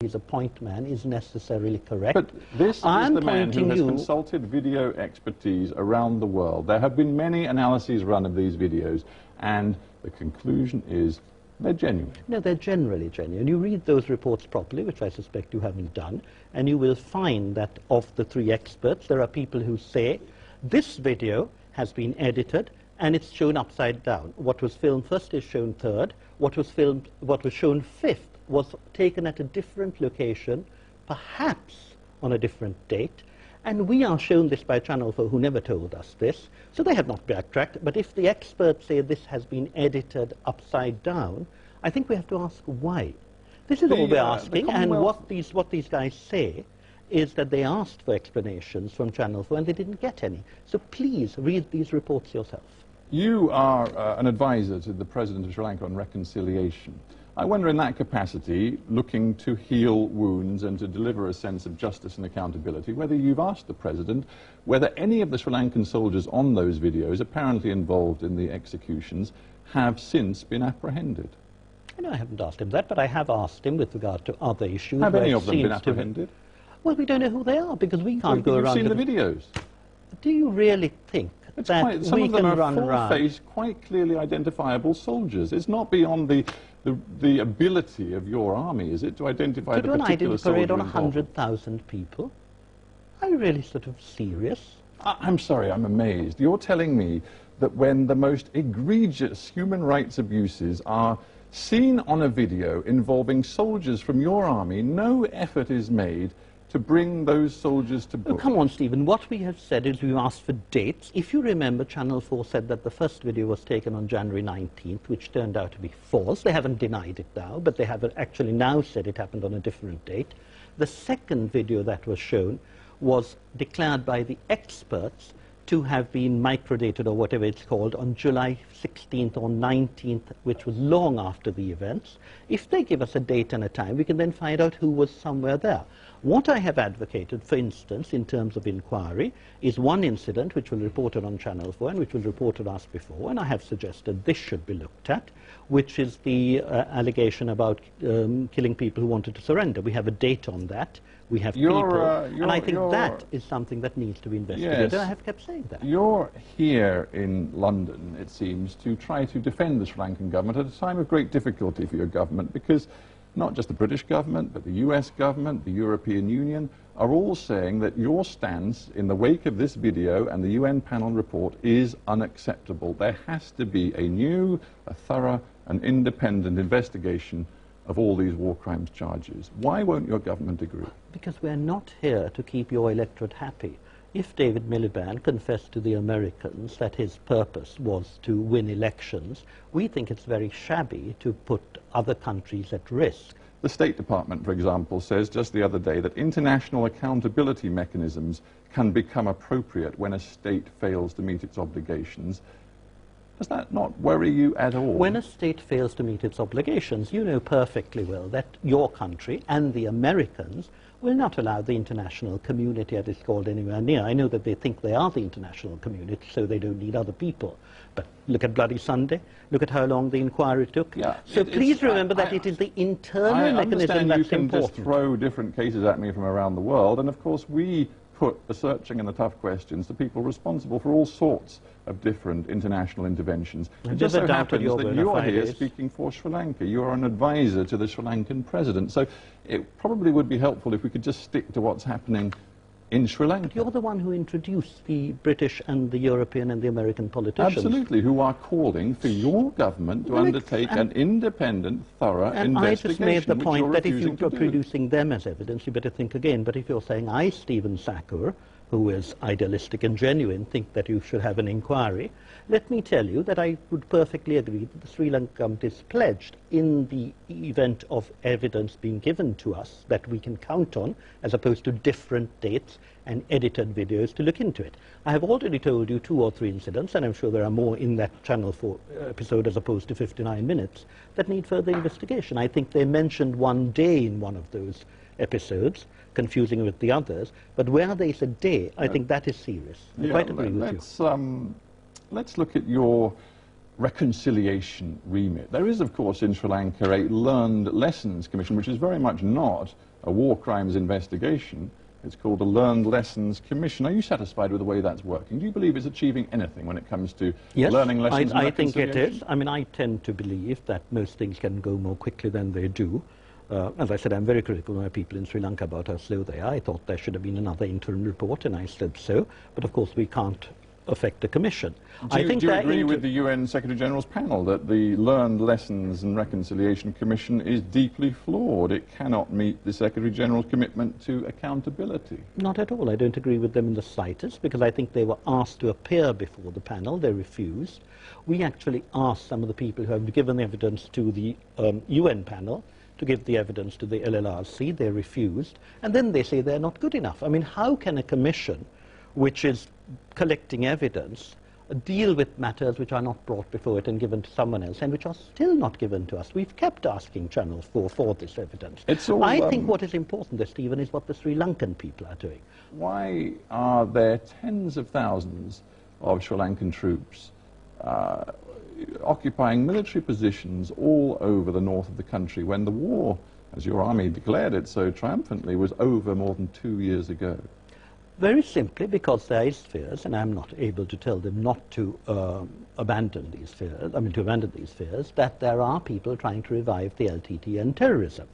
he's a point man is necessarily correct. But this is the man who has consulted video expertise around the world. There have been many analyses run of these videos, and the conclusion is they're genuine. No, they're generally genuine. You read those reports properly, which I suspect you haven't done, and you will find that of the three experts, there are people who say this video has been edited and it's shown upside down. What was filmed first is shown third. What was shown fifth was taken at a different location, perhaps on a different date. And we are shown this by Channel 4, who never told us this, so they have not backtracked. But if the experts say this has been edited upside down, I think we have to ask why. This is all we're asking, and what these guys say is that they asked for explanations from Channel 4 and they didn't get any. So please read these reports yourself. You are an advisor to the President of Sri Lanka on reconciliation. I wonder, in that capacity, looking to heal wounds and to deliver a sense of justice and accountability, whether you've asked the President whether any of the Sri Lankan soldiers on those videos, apparently involved in the executions, have since been apprehended. No, I haven't asked him that, but I have asked him with regard to other issues. Have any of them been apprehended? Well, we don't know who they are, because we can't go around... You've seen the videos. Do you really think that some we of them can are run around... full-faced, quite clearly identifiable soldiers? It's not beyond the ability of your army, is it, to identify the particular soldier involved? To do an identity parade on 100,000 people? Are you really sort of serious? I'm sorry, I'm amazed. You're telling me that when the most egregious human rights abuses are seen on a video involving soldiers from your army, no effort is made to bring those soldiers to book? Oh, come on, Stephen. What we have said is we've asked for dates. If you remember, Channel 4 said that the first video was taken on January 19th, which turned out to be false. They haven't denied it now, but they have actually now said it happened on a different date. The second video that was shown was declared by the experts to have been microdated, or whatever it's called, on July 16th or 19th, which was long after the events. If they give us a date and a time, we can then find out who was somewhere there. What I have advocated, for instance, in terms of inquiry, is one incident which was reported on Channel 4 and which was reported us before, and I have suggested this should be looked at, which is the allegation about killing people who wanted to surrender. We have a date on that. We have people, and I think that is something that needs to be investigated. Yes, and I have kept saying that. You're here in London, it seems, to try to defend the Sri Lankan government at a time of great difficulty for your government, because not just the British government, but the US government, the European Union, are all saying that your stance in the wake of this video and the UN panel report is unacceptable. There has to be a new, a thorough and independent investigation of all these war crimes charges. Why won't your government agree? Because we're not here to keep your electorate happy. If David Miliband confessed to the Americans that his purpose was to win elections, we think it's very shabby to put other countries at risk. The State Department, for example, says just the other day that international accountability mechanisms can become appropriate when a state fails to meet its obligations. Does that not worry you at all? When a state fails to meet its obligations, you know perfectly well that your country and the Americans will not allow the international community, as it's called, anywhere near. I know that they think they are the international community, so they don't need other people. But look at Bloody Sunday. Look at how long the inquiry took. Yeah, so please remember that it is the internal mechanism that's important. I understand you can just throw different cases at me from around the world, and of course we put the searching and the tough questions to people responsible for all sorts of different international interventions. It just so happens that you're here speaking for Sri Lanka. You're an advisor to the Sri Lankan president. So it probably would be helpful if we could just stick to what's happening in Sri Lanka. But you're the one who introduced the British and the European and the American politicians. Absolutely, who are calling for your government to undertake an independent, thorough investigation. I just made the point that if you're producing them as evidence, you better think again. But if you're saying I, Stephen Sakur, who is idealistic and genuine, think that you should have an inquiry, let me tell you that I would perfectly agree that the Sri Lankan government is pledged, in the event of evidence being given to us that we can count on, as opposed to different dates and edited videos, to look into it. I have already told you 2 or 3 incidents, and I'm sure there are more in that Channel 4 episode as opposed to 59 minutes, that need further investigation. I think they mentioned one day in one of those episodes, confusing with the others, but where they said day, I think that is serious. I quite agree with you. Let's look at your reconciliation remit. There is, of course, in Sri Lanka a Learned Lessons Commission, which is very much not a war crimes investigation. It's called the Learned Lessons Commission. Are you satisfied with the way that's working? Do you believe it's achieving anything when it comes to learning lessons and I think it reconciliation? is. I mean, I tend to believe that most things can go more quickly than they do. As I said, I'm very critical of my people in Sri Lanka about how slow they are. I thought there should have been another interim report, and I said so. But of course, we can't affect the Commission. Do you agree with the UN Secretary-General's panel that the Learned Lessons and Reconciliation Commission is deeply flawed? It cannot meet the Secretary-General's commitment to accountability. Not at all. I don't agree with them in the slightest, because I think they were asked to appear before the panel. They refused. We actually asked some of the people who have given evidence to the UN panel to give the evidence to the LLRC. They refused. And then they say they're not good enough. I mean, how can a commission which is collecting evidence deal with matters which are not brought before it and given to someone else, and which are still not given to us? We've kept asking Channel 4 for this evidence. I think what is important there, Stephen, is what the Sri Lankan people are doing. Why are there tens of thousands of Sri Lankan troops occupying military positions all over the north of the country when the war, as your army declared it so triumphantly, was over more than 2 years ago? Very simply because there is fears, and I'm not able to tell them not to abandon these fears, that there are people trying to revive the LTT and terrorism.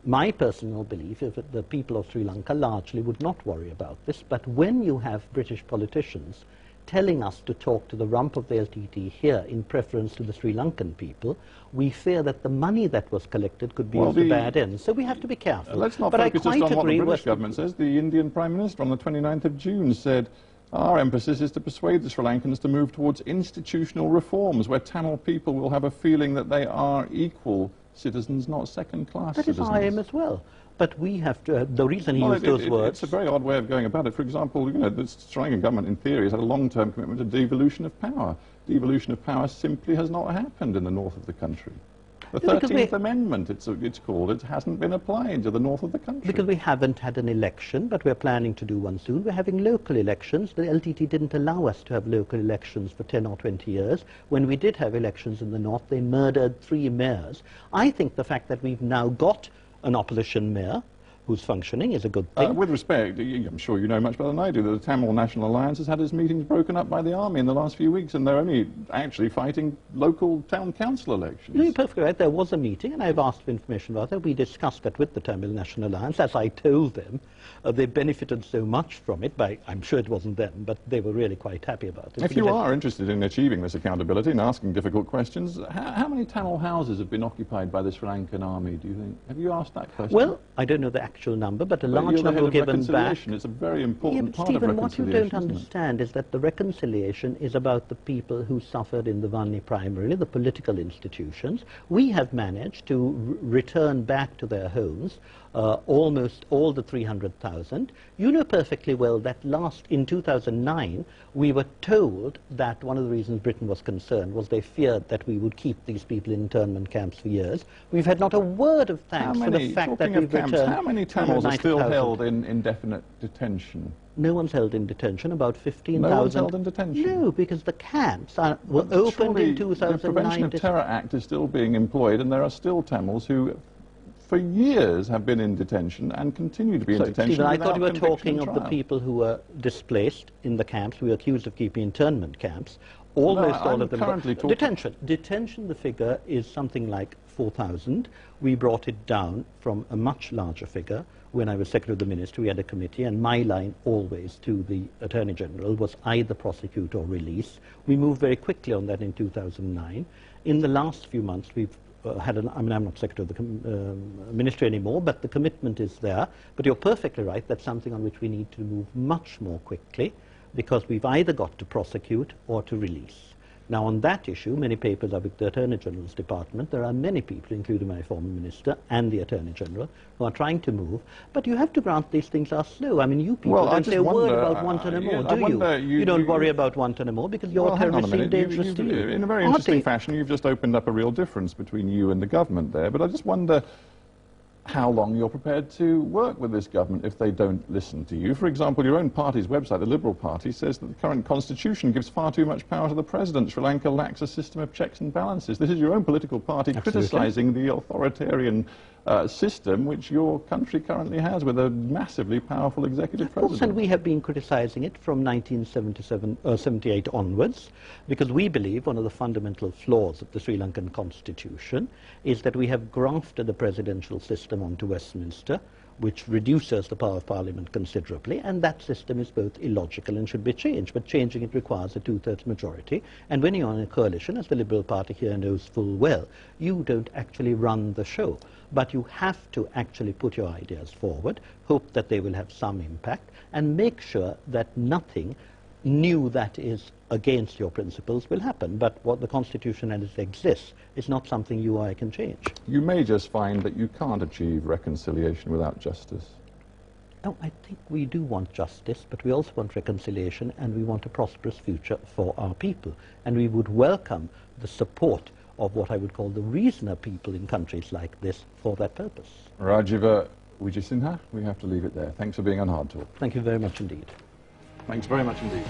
My personal belief is that the people of Sri Lanka largely would not worry about this, but when you have British politicians telling us to talk to the rump of the LTT here in preference to the Sri Lankan people, we fear that the money that was collected could be used to bad ends. So we have to be careful. Let's not focus just on what the British government says. The Indian Prime Minister on the 29th of June said, our emphasis is to persuade the Sri Lankans to move towards institutional reforms where Tamil people will have a feeling that they are equal citizens, not second-class citizens. That is our aim as well. But we have to, the reason he used those words... It's a very odd way of going about it. For example, you know, the Sri Lankan government, in theory, has had a long-term commitment to devolution of power. Devolution of power simply has not happened in the north of the country. The 13th Amendment, it's called, it hasn't been applied to the north of the country. Because we haven't had an election, but we're planning to do one soon. We're having local elections. The LTT didn't allow us to have local elections for 10 or 20 years. When we did have elections in the north, they murdered 3 mayors. I think the fact that we've now got an opposition mayor who's functioning is a good thing. With respect, I'm sure you know much better than I do, that the Tamil National Alliance has had its meetings broken up by the army in the last few weeks, and they're only actually fighting local town council elections. You're perfectly right. There was a meeting, and I've asked for information about it. We discussed that with the Tamil National Alliance. As I told them, they benefited so much from it. I'm sure it wasn't them, but they were really quite happy about it. If you are interested in achieving this accountability and asking difficult questions, how many Tamil houses have been occupied by the Sri Lankan army, do you think? Have you asked that question? Well, I don't know the actual number, but a large number were given back. It's a very important part Stephen, of reconciliation. what you don't understand is that the reconciliation is about the people who suffered in the Vanni primarily, the political institutions. We have managed to return back to their homes almost all the 300,000. You know perfectly well that in 2009, we were told that one of the reasons Britain was concerned was they feared that we would keep these people in internment camps for years. We've had not a word of thanks for the fact that we've returned. How many Tamils are still held in indefinite detention? No one's held in detention, about 15,000. No one's held in detention? No, because the camps were opened in 2009. The Prevention of Terror Act is still being employed, and there are still Tamils who for years have been in detention and continue to be in detention. Stephen, I thought you were talking trial. of the people who were displaced in the camps, we were accused of keeping internment camps. Almost all of them. Detention, the figure is something like 4,000. We brought it down from a much larger figure. When I was Secretary of the Ministry, we had a committee, and my line always to the Attorney General was either prosecute or release. We moved very quickly on that in 2009. In the last few months, we've I'm not Secretary of the Ministry anymore, but the commitment is there. But you're perfectly right, that's something on which we need to move much more quickly, because we've either got to prosecute or to release. Now, on that issue, many papers are with the Attorney General's Department. There are many people, including my former Minister and the Attorney General, who are trying to move. But you have to grant these things are slow. I mean, you people don't say a word about Guantanamo, do you? You don't worry about Guantanamo because your terrorists seem dangerous to you. In a very interesting fashion, you've just opened up a real difference between you and the government there. But I just wonder, how long you're prepared to work with this government if they don't listen to you. For example, your own party's website, the Liberal Party, says that the current constitution gives far too much power to the president. Sri Lanka lacks a system of checks and balances. This is your own political party criticising the authoritarian system which your country currently has with a massively powerful executive president. Of course, and we have been criticising it from 1978 onwards, because we believe one of the fundamental flaws of the Sri Lankan constitution is that we have grafted the presidential system onto Westminster, which reduces the power of Parliament considerably, and that system is both illogical and should be changed. But changing it requires a two-thirds majority, and when you're in a coalition, as the Liberal Party here knows full well, you don't actually run the show. But you have to actually put your ideas forward, hope that they will have some impact, and make sure that nothing new that is against your principles will happen. But what the Constitution as it exists is not something you or I can change. You may just find that you can't achieve reconciliation without justice. No, I think we do want justice, but we also want reconciliation, and we want a prosperous future for our people. And we would welcome the support of what I would call the reasoner people in countries like this for that purpose. Rajiva Sri Lanka, we have to leave it there. Thanks for being on Hard Talk. Thank you very much indeed. Thanks very much indeed.